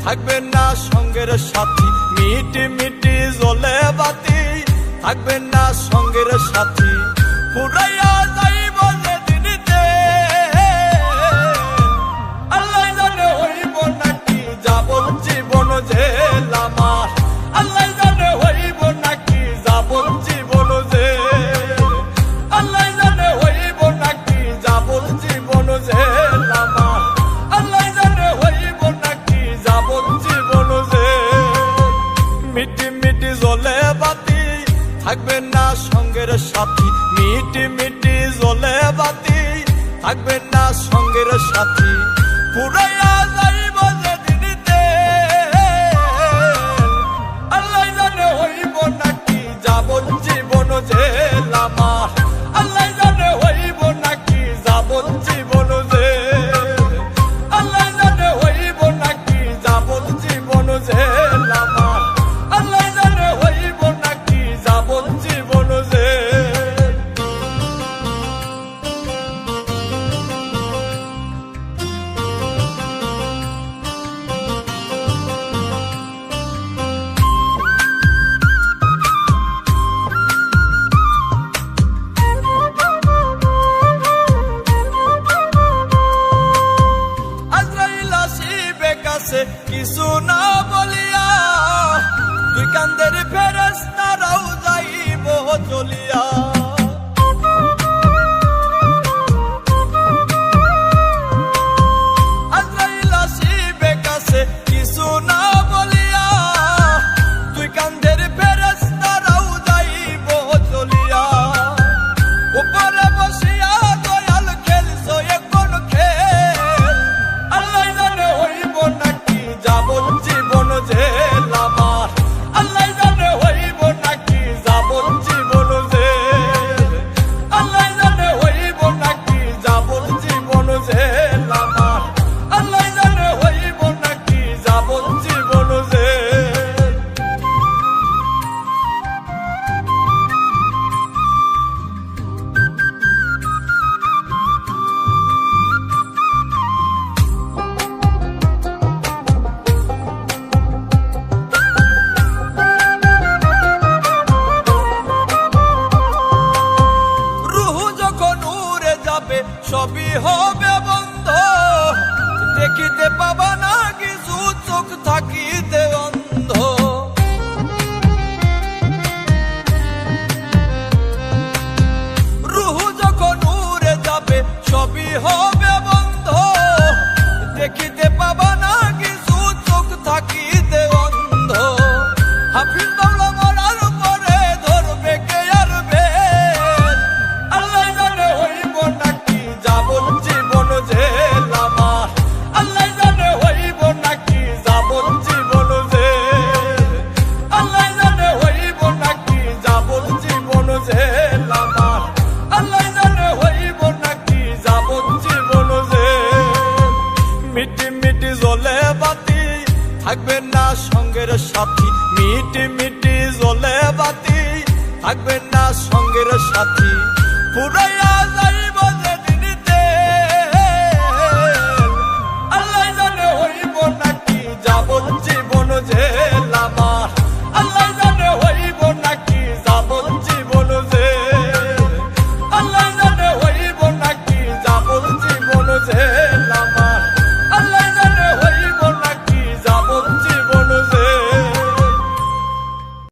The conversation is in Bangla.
থাকবে না সঙ্গের সাথী, মিটি মিটি জ্বলে বাতি থাকবে না সঙ্গের সাথী, পুরাইয়া যাইব যেদিনিতে আল্লাহ জানে হইব নাকি যাবত জীবন জেল আমার, আল্লাহ জানে হইব নাকি যাবত জীবন জেল, আল্লাহ জানে হইব নাকি যাবত জীবন জেল আমার, আল্লাহ জানে হইব নাকি যাবত জীবন জেল। মিটি মিটি জ্বলে বাতি থাকবে না সঙ্গের সাথী, মিটি মিটি জ্বলে বাতি থাকবে না সঙ্গের সাথী, পুরাইয়া যাইব যেদিনিতে আল্লাহ জানে হইব নাকি যাবত জীবন জেল আমার, আল্লাহ জানে হইব নাকি যাবত জীবন জেল, আল্লাহ জানে হইব নাকি যাবত জীবন জেল আমার, আল্লাহ জানে হইব নাকি যাবত জীবন জেল। আজরাইল আসিবে কাছে কিছু না বলিয়া, দুই কান্দের ফেরেশতারাও যাইব চলিয়া, আজরাইল আসিবে কাছে কিছু না বলিয়া, দুই কান্দের ফেরেশতারাও যাইব চলিয়া, উপরে বসিয়া দয়াল খেলছো এখন খেল, আল্লাহ জানে হইব নাকি যাবত জীবন জেল আমার, আল্লাহ জানে হইব নাকি যাবত জীবন জেল, আল্লাহ জানে হইব নাকি যাবত জীবন জেল আমার, আল্লাহ জানে হইব নাকি যাবত জীবন জেল। রুহু যখন উড়ে যাবে সবই হবে বন্ধ, দেখিতে পাবা না কিছু চোখ থাকিতে অন্ধ, রুহু যখন উড়ে যাবে সবই হবে বন্ধ, দেখিতে পাবা না কিছু চোখ থাকিতে অন্ধ, হাফিজ বাংলা মরার পরে ধরবে কে আর বেল, আল্লাহ জানে হইব নাকি যাবত জীবন জেল আমার, আল্লাহ জানে হইব নাকি যাবত জীবন জেল, আল্লাহ জানে হইব নাকি যাবত জীবন জেল আমার, আল্লাহ জানে হইব নাকি যাবত জীবন জেল। মিটি মিটি জ্বলে বাতি থাকবে না সঙ্গের সাথী, মিটি মিটি জ্বলে বাতি থাকবে না সঙ্গের সাথী, পুরাইয়া